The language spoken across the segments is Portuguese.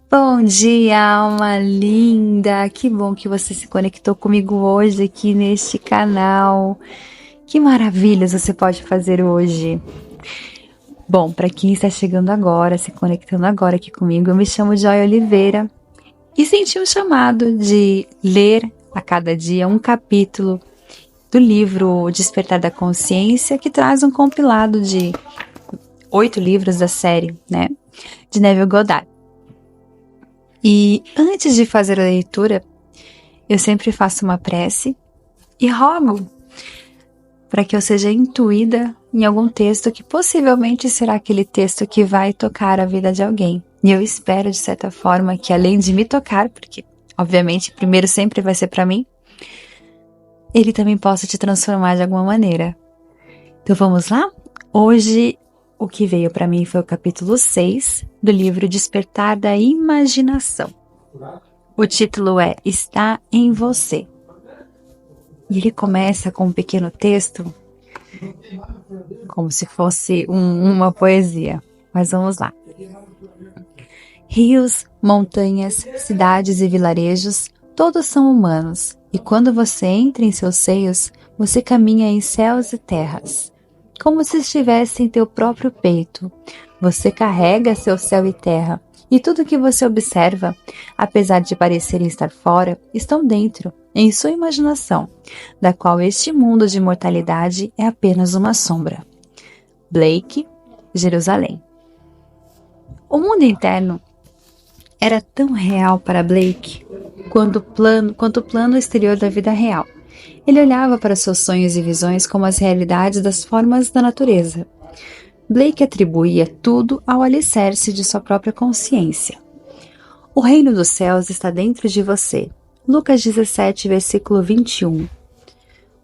Bom dia, alma linda! Que bom que você se conectou comigo hoje aqui neste canal. Que maravilhas você pode fazer hoje! Bom, para quem está chegando agora, se conectando agora aqui comigo, eu me chamo Joy Oliveira e senti um chamado de ler a cada dia um capítulo do livro Despertar da Consciência, que traz um compilado de 8 livros da série, né, de Neville Goddard. E antes de fazer a leitura, eu sempre faço uma prece e rogo para que eu seja intuída em algum texto que possivelmente será aquele texto que vai tocar a vida de alguém. E eu espero, de certa forma, que além de me tocar, porque obviamente primeiro sempre vai ser para mim, ele também possa te transformar de alguma maneira. Então vamos lá? Hoje o que veio para mim foi o capítulo 6 do livro Despertar da Imaginação. O título é Está em Você. E ele começa com um pequeno texto, como se fosse uma poesia. Mas vamos lá. Rios, montanhas, cidades e vilarejos, todos são humanos. E quando você entra em seus seios, você caminha em céus e terras. Como se estivesse em teu próprio peito. Você carrega seu céu e terra, e tudo que você observa, apesar de parecerem estar fora, estão dentro, em sua imaginação, da qual este mundo de mortalidade é apenas uma sombra. Blake, Jerusalém. O mundo interno era tão real para Blake quanto o plano exterior da vida real. Ele olhava para seus sonhos e visões como as realidades das formas da natureza. Blake atribuía tudo ao alicerce de sua própria consciência. O reino dos céus está dentro de você. Lucas 17, versículo 21.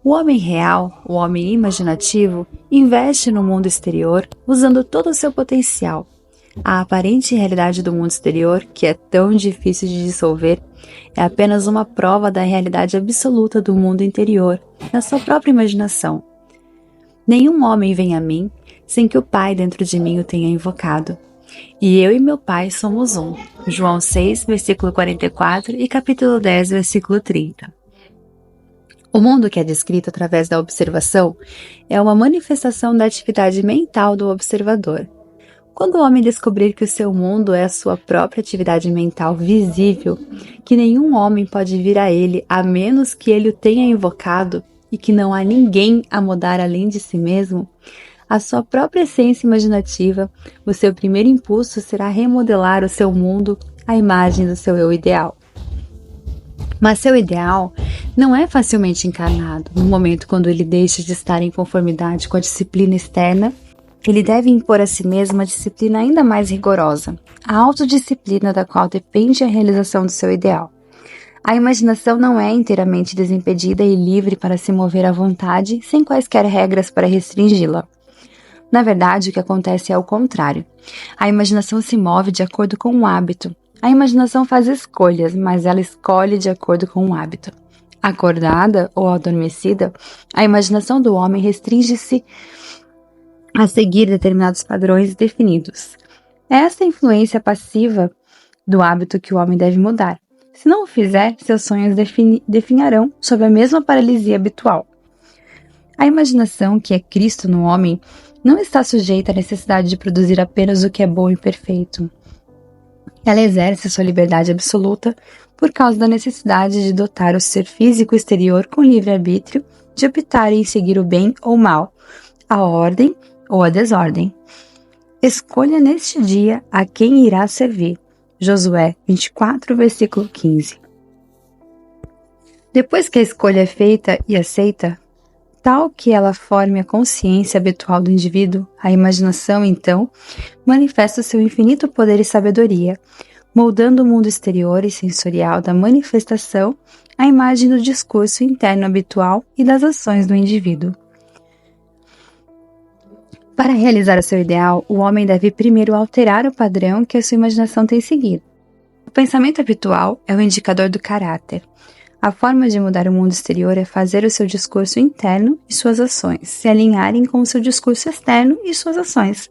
O homem real, o homem imaginativo, investe no mundo exterior usando todo o seu potencial. A aparente realidade do mundo exterior, que é tão difícil de dissolver, é apenas uma prova da realidade absoluta do mundo interior, na sua própria imaginação. Nenhum homem vem a mim sem que o Pai dentro de mim o tenha invocado. E eu e meu Pai somos um. João 6, versículo 44 e capítulo 10, versículo 30. O mundo que é descrito através da observação é uma manifestação da atividade mental do observador. Quando o homem descobrir que o seu mundo é a sua própria atividade mental visível, que nenhum homem pode vir a ele a menos que ele o tenha invocado e que não há ninguém a mudar além de si mesmo, a sua própria essência imaginativa, o seu primeiro impulso será remodelar o seu mundo à imagem do seu eu ideal. Mas seu ideal não é facilmente encarnado. No momento quando ele deixa de estar em conformidade com a disciplina externa, ele deve impor a si mesmo uma disciplina ainda mais rigorosa, a autodisciplina da qual depende a realização do seu ideal. A imaginação não é inteiramente desimpedida e livre para se mover à vontade, sem quaisquer regras para restringi-la. Na verdade, o que acontece é o contrário. A imaginação se move de acordo com o hábito. A imaginação faz escolhas, mas ela escolhe de acordo com o hábito. Acordada ou adormecida, a imaginação do homem restringe-se a seguir determinados padrões definidos. É essa influência passiva do hábito que o homem deve mudar. Se não o fizer, seus sonhos definharão sob a mesma paralisia habitual. A imaginação, que é Cristo no homem, não está sujeita à necessidade de produzir apenas o que é bom e perfeito. Ela exerce sua liberdade absoluta por causa da necessidade de dotar o ser físico exterior com livre-arbítrio de optar em seguir o bem ou o mal, a ordem ou a desordem. Escolha neste dia a quem irá servir. Josué 24, versículo 15. Depois que a escolha é feita e aceita, tal que ela forme a consciência habitual do indivíduo, a imaginação, então, manifesta seu infinito poder e sabedoria, moldando o mundo exterior e sensorial da manifestação à imagem do discurso interno habitual e das ações do indivíduo. Para realizar o seu ideal, o homem deve primeiro alterar o padrão que a sua imaginação tem seguido. O pensamento habitual é o indicador do caráter. A forma de mudar o mundo exterior é fazer o seu discurso interno e suas ações se alinharem com o seu discurso externo e suas ações,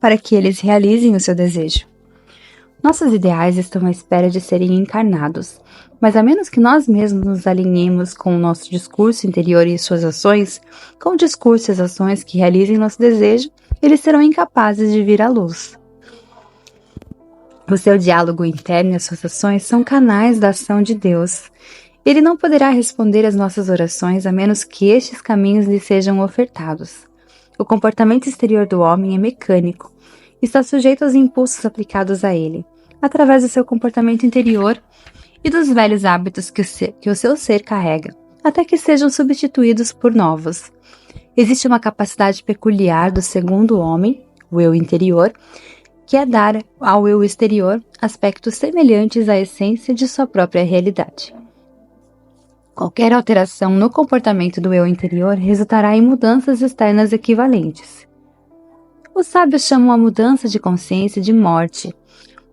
para que eles realizem o seu desejo. Nossos ideais estão à espera de serem encarnados, mas a menos que nós mesmos nos alinhemos com o nosso discurso interior e suas ações, com o discurso e as ações que realizem nosso desejo, eles serão incapazes de vir à luz. O seu diálogo interno e as suas ações são canais da ação de Deus. Ele não poderá responder às nossas orações a menos que estes caminhos lhe sejam ofertados. O comportamento exterior do homem é mecânico e está sujeito aos impulsos aplicados a ele, através do seu comportamento interior e dos velhos hábitos que o seu ser carrega, até que sejam substituídos por novos. Existe uma capacidade peculiar do segundo homem, o eu interior, que é dar ao eu exterior aspectos semelhantes à essência de sua própria realidade. Qualquer alteração no comportamento do eu interior resultará em mudanças externas equivalentes. Os sábios chamam a mudança de consciência de morte.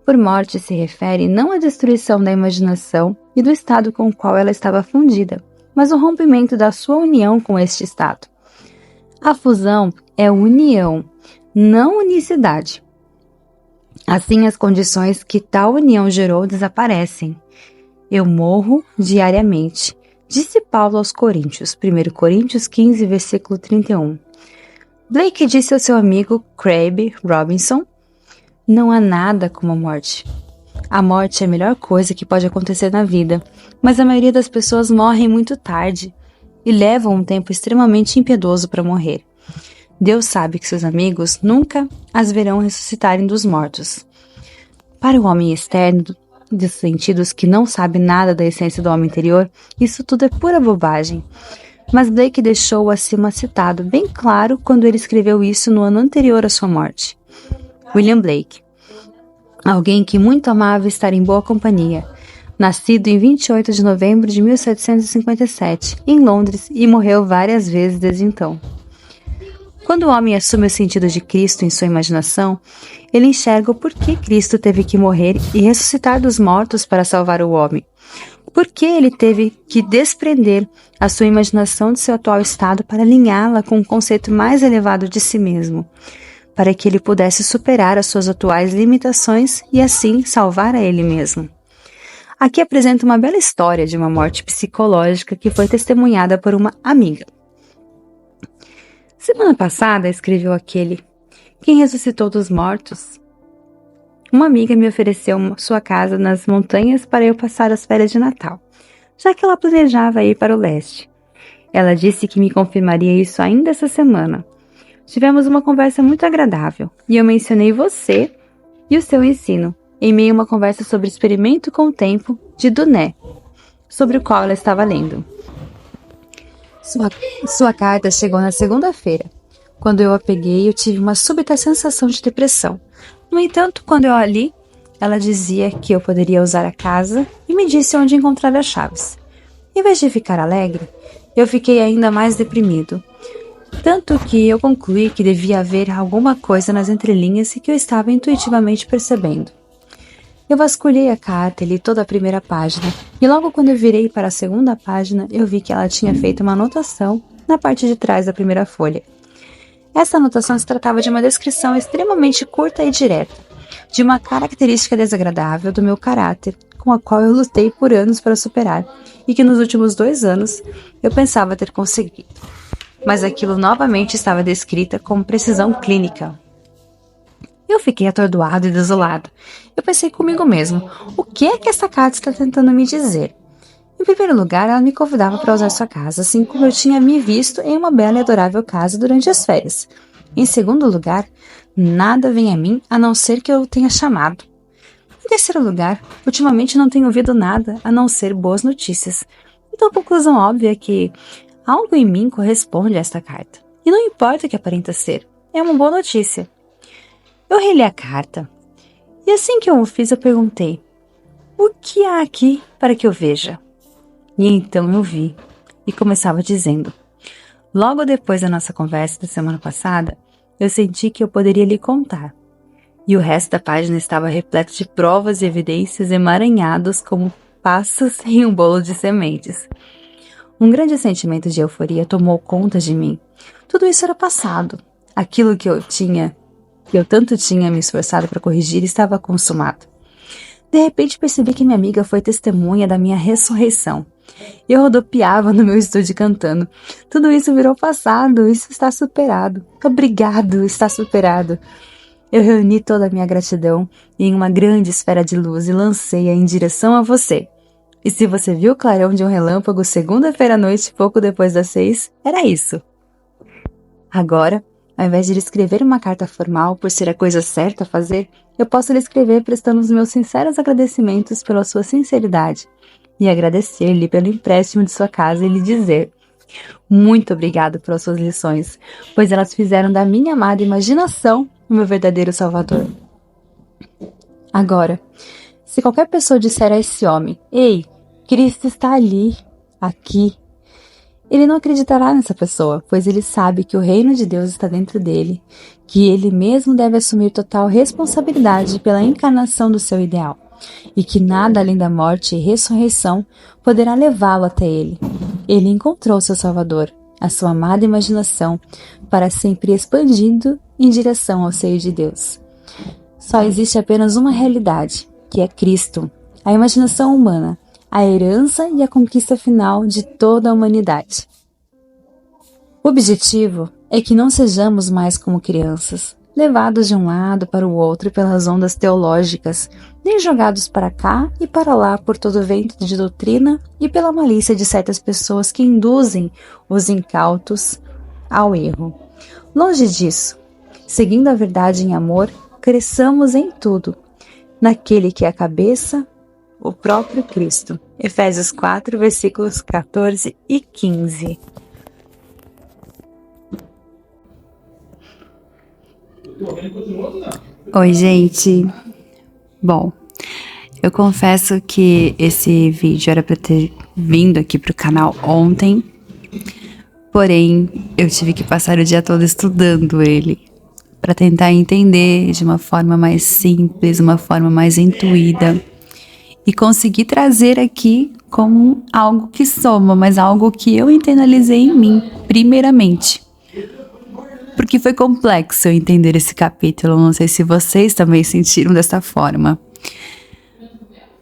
Por morte se refere não à destruição da imaginação e do estado com o qual ela estava fundida, mas o rompimento da sua união com este estado. A fusão é união, não unicidade. Assim, as condições que tal união gerou desaparecem. Eu morro diariamente, disse Paulo aos Coríntios, 1 Coríntios 15, versículo 31. Blake disse ao seu amigo Craig Robinson, não há nada como a morte. A morte é a melhor coisa que pode acontecer na vida, mas a maioria das pessoas morrem muito tarde e levam um tempo extremamente impiedoso para morrer. Deus sabe que seus amigos nunca as verão ressuscitarem dos mortos. Para o homem externo, dos sentidos que não sabe nada da essência do homem interior, isso tudo é pura bobagem. Mas Blake deixou o acima citado bem claro quando ele escreveu isso no ano anterior à sua morte. William Blake, alguém que muito amava estar em boa companhia, nascido em 28 de novembro de 1757, em Londres, e morreu várias vezes desde então. Quando o homem assume o sentido de Cristo em sua imaginação, ele enxerga o porquê Cristo teve que morrer e ressuscitar dos mortos para salvar o homem. Por que ele teve que desprender a sua imaginação de seu atual estado para alinhá-la com um conceito mais elevado de si mesmo, para que ele pudesse superar as suas atuais limitações e assim salvar a ele mesmo. Aqui apresenta uma bela história de uma morte psicológica que foi testemunhada por uma amiga. Semana passada, escreveu aquele, quem ressuscitou dos mortos? Uma amiga me ofereceu sua casa nas montanhas para eu passar as férias de Natal, já que ela planejava ir para o leste. Ela disse que me confirmaria isso ainda essa semana. Tivemos uma conversa muito agradável, e eu mencionei você e o seu ensino, em meio a uma conversa sobre experimento com o tempo de Duné, sobre o qual ela estava lendo. Sua carta chegou na segunda-feira. Quando eu a peguei, eu tive uma súbita sensação de depressão. No entanto, quando eu a li, ela dizia que eu poderia usar a casa e me disse onde encontrar as chaves. Em vez de ficar alegre, eu fiquei ainda mais deprimido. Tanto que eu concluí que devia haver alguma coisa nas entrelinhas e que eu estava intuitivamente percebendo. Eu vasculhei a carta e li toda a primeira página, e logo quando eu virei para a segunda página, eu vi que ela tinha feito uma anotação na parte de trás da primeira folha. Essa anotação se tratava de uma descrição extremamente curta e direta, de uma característica desagradável do meu caráter, com a qual eu lutei por anos para superar, e que nos últimos 2 anos eu pensava ter conseguido. Mas aquilo novamente estava descrita com precisão clínica. Eu fiquei atordoado e desolado. Eu pensei comigo mesmo, o que é que essa carta está tentando me dizer? Em primeiro lugar, ela me convidava para usar sua casa, assim como eu tinha me visto em uma bela e adorável casa durante as férias. Em segundo lugar, nada vem a mim a não ser que eu tenha chamado. Em terceiro lugar, ultimamente não tenho ouvido nada a não ser boas notícias. Então a conclusão óbvia é que algo em mim corresponde a esta carta. E não importa o que aparenta ser, é uma boa notícia. Eu reli a carta, e assim que eu o fiz, eu perguntei, o que há aqui para que eu veja? E então eu vi, e começava dizendo, logo depois da nossa conversa da semana passada, eu senti que eu poderia lhe contar. E o resto da página estava repleto de provas e evidências emaranhados como passos em um bolo de sementes. Um grande sentimento de euforia tomou conta de mim. Tudo isso era passado. Aquilo que eu tanto tinha me esforçado para corrigir estava consumado. De repente percebi que minha amiga foi testemunha da minha ressurreição. Eu rodopiava no meu estúdio cantando. Tudo isso virou passado, isso está superado. Obrigado, está superado. Eu reuni toda a minha gratidão em uma grande esfera de luz e lancei-a em direção a você. E se você viu o clarão de um relâmpago segunda-feira à noite, pouco depois das 6, era isso. Agora, ao invés de lhe escrever uma carta formal por ser a coisa certa a fazer, eu posso lhe escrever prestando os meus sinceros agradecimentos pela sua sinceridade e agradecer-lhe pelo empréstimo de sua casa e lhe dizer: muito obrigado pelas suas lições, pois elas fizeram da minha amada imaginação o meu verdadeiro salvador. Agora, se qualquer pessoa disser a esse homem: ei, Cristo está ali, aqui, ele não acreditará nessa pessoa, pois ele sabe que o reino de Deus está dentro dele, que ele mesmo deve assumir total responsabilidade pela encarnação do seu ideal, e que nada além da morte e ressurreição poderá levá-lo até ele. Ele encontrou seu Salvador, a sua amada imaginação, para sempre expandindo em direção ao seio de Deus. Só existe apenas uma realidade, que é Cristo, a imaginação humana, a herança e a conquista final de toda a humanidade. O objetivo é que não sejamos mais como crianças, levados de um lado para o outro pelas ondas teológicas, nem jogados para cá e para lá por todo o vento de doutrina e pela malícia de certas pessoas que induzem os incautos ao erro. Longe disso, seguindo a verdade em amor, cresçamos em tudo, naquele que é a cabeça, o próprio Cristo. Efésios 4, versículos 14 e 15. Oi, gente. Bom, eu confesso que esse vídeo era para ter vindo aqui pro canal ontem, porém eu tive que passar o dia todo estudando ele para tentar entender de uma forma mais simples, uma forma mais intuída e conseguir trazer aqui como algo que soma, mas algo que eu internalizei em mim, primeiramente. Porque foi complexo eu entender esse capítulo, não sei se vocês também sentiram dessa forma.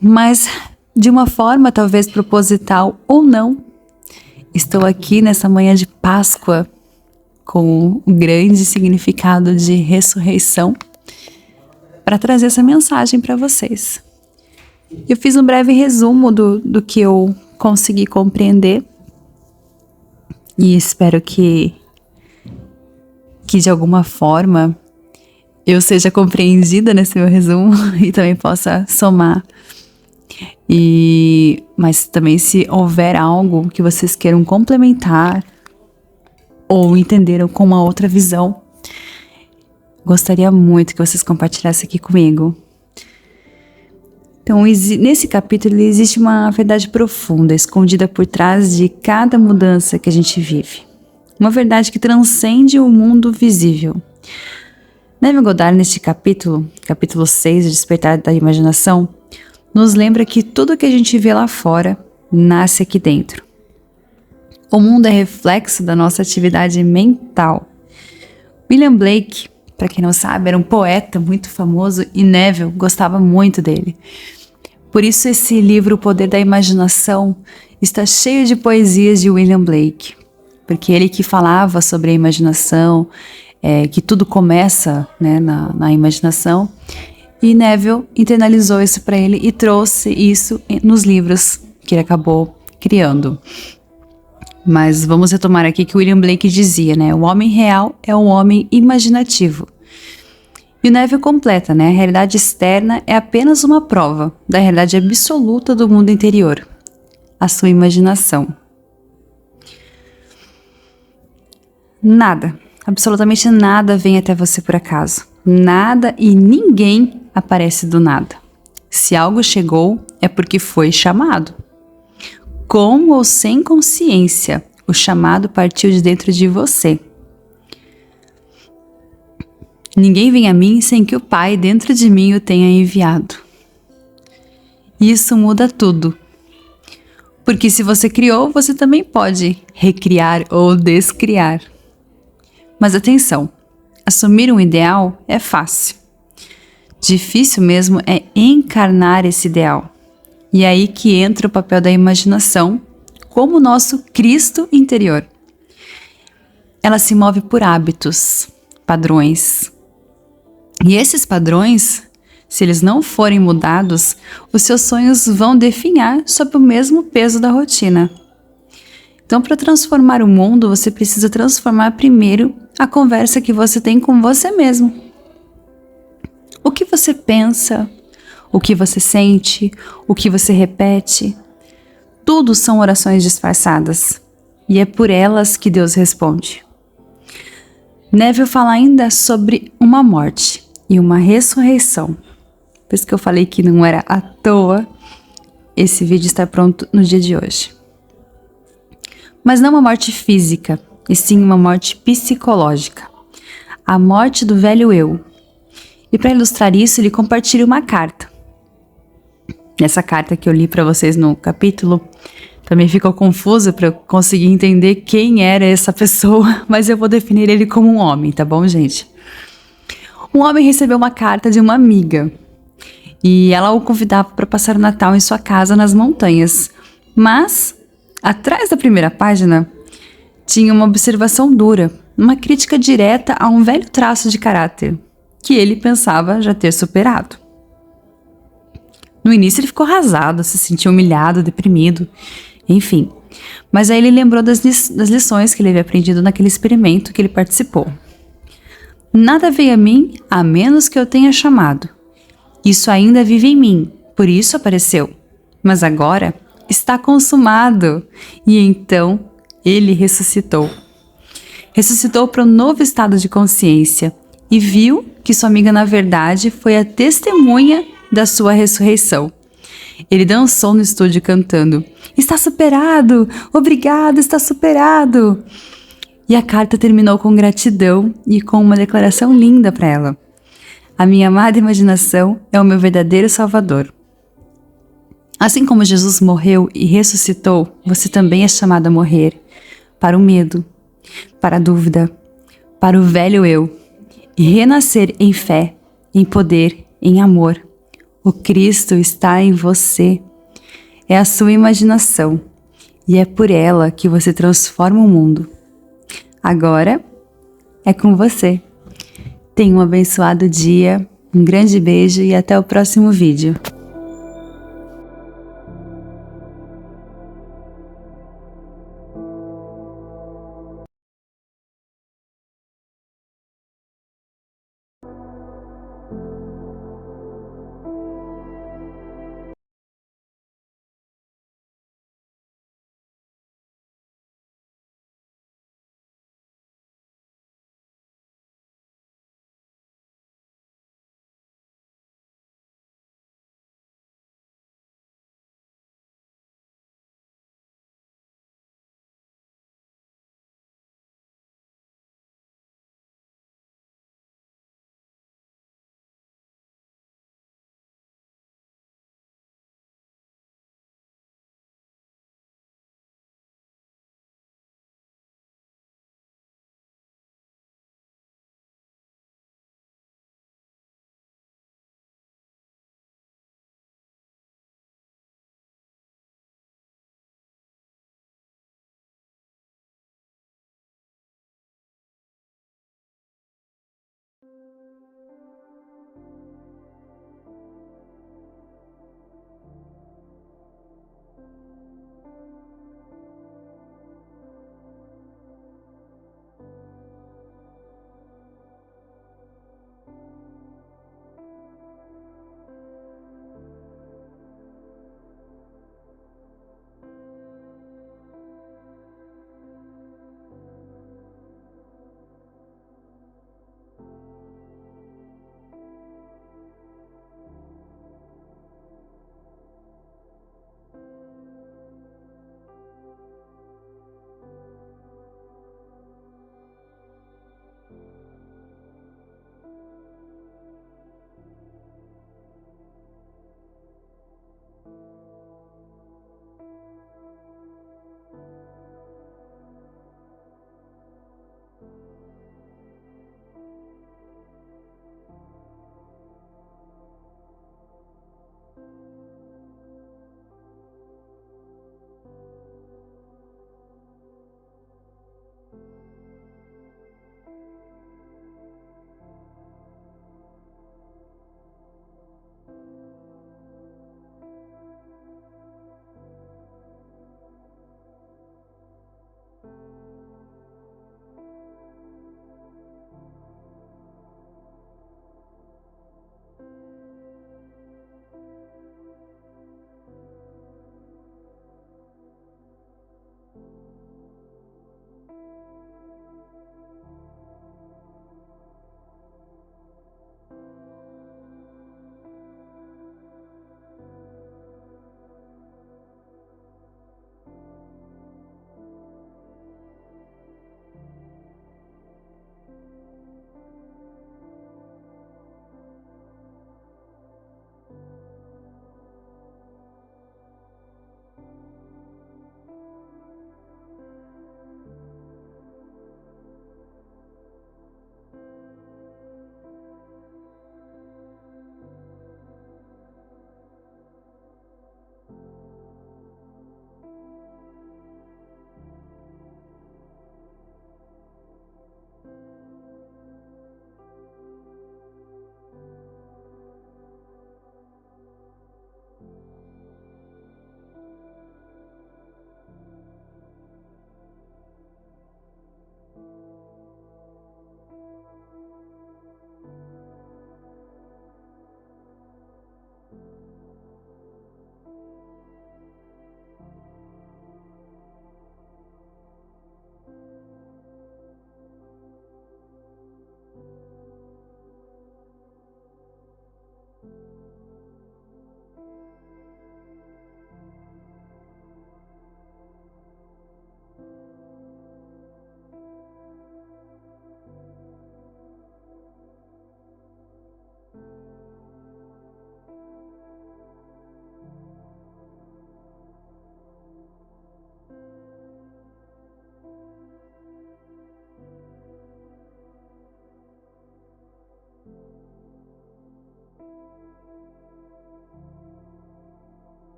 Mas, de uma forma talvez proposital ou não, estou aqui nessa manhã de Páscoa com o grande significado de ressurreição para trazer essa mensagem para vocês. Eu fiz um breve resumo do que eu consegui compreender e espero que de alguma forma eu seja compreendida nesse meu resumo e também possa somar. Mas também, se houver algo que vocês queiram complementar ou entenderam com uma outra visão, gostaria muito que vocês compartilhassem aqui comigo. Então, nesse capítulo existe uma verdade profunda, escondida por trás de cada mudança que a gente vive. Uma verdade que transcende o mundo visível. Neville Goddard, neste capítulo 6, o Despertar da Imaginação, nos lembra que tudo que a gente vê lá fora nasce aqui dentro. O mundo é reflexo da nossa atividade mental. William Blake, para quem não sabe, era um poeta muito famoso e Neville gostava muito dele. Por isso esse livro, O Poder da Imaginação, está cheio de poesias de William Blake. Porque ele que falava sobre a imaginação, que tudo começa, né, na imaginação. E Neville internalizou isso para ele e trouxe isso nos livros que ele acabou criando. Mas vamos retomar aqui que William Blake dizia, né? O homem real é um homem imaginativo. E o Neville completa, né? A realidade externa é apenas uma prova da realidade absoluta do mundo interior, a sua imaginação. Nada, absolutamente nada vem até você por acaso. Nada e ninguém aparece do nada. Se algo chegou, é porque foi chamado. Com ou sem consciência, o chamado partiu de dentro de você. Ninguém vem a mim sem que o Pai dentro de mim o tenha enviado. Isso muda tudo. Porque se você criou, você também pode recriar ou descriar. Mas atenção, assumir um ideal é fácil. Difícil mesmo é encarnar esse ideal. E é aí que entra o papel da imaginação como o nosso Cristo interior. Ela se move por hábitos, padrões. E esses padrões, se eles não forem mudados, os seus sonhos vão definhar sob o mesmo peso da rotina. Então, para transformar o mundo, você precisa transformar primeiro a conversa que você tem com você mesmo. O que você pensa, o que você sente, o que você repete, tudo são orações disfarçadas. E é por elas que Deus responde. Neville fala ainda sobre uma morte e uma ressurreição. Por isso que eu falei que não era à toa esse vídeo estar pronto no dia de hoje. Mas não uma morte física, e sim uma morte psicológica. A morte do velho eu. E para ilustrar isso, ele compartilha uma carta. Nessa carta que eu li para vocês no capítulo, também ficou confuso para eu conseguir entender quem era essa pessoa, mas eu vou definir ele como um homem, tá bom, gente? Um homem recebeu uma carta de uma amiga e ela o convidava para passar o Natal em sua casa nas montanhas. Mas, atrás da primeira página, tinha uma observação dura, uma crítica direta a um velho traço de caráter, que ele pensava já ter superado. No início ele ficou arrasado, se sentiu humilhado, deprimido, enfim. Mas aí ele lembrou das lições que ele havia aprendido naquele experimento que ele participou. Nada veio a mim a menos que eu tenha chamado. Isso ainda vive em mim, por isso apareceu. Mas agora está consumado. E então ele ressuscitou. Ressuscitou para um novo estado de consciência e viu que sua amiga, na verdade, foi a testemunha da sua ressurreição. Ele dançou no estúdio cantando: "Está superado! Obrigado, está superado!" E a carta terminou com gratidão e com uma declaração linda para ela: "A minha amada imaginação é o meu verdadeiro salvador." Assim como Jesus morreu e ressuscitou, você também é chamado a morrer para o medo, para a dúvida, para o velho eu, e renascer em fé, em poder, em amor. O Cristo está em você. É a sua imaginação, e é por ela que você transforma o mundo. Agora é com você. Tenha um abençoado dia, um grande beijo e até o próximo vídeo.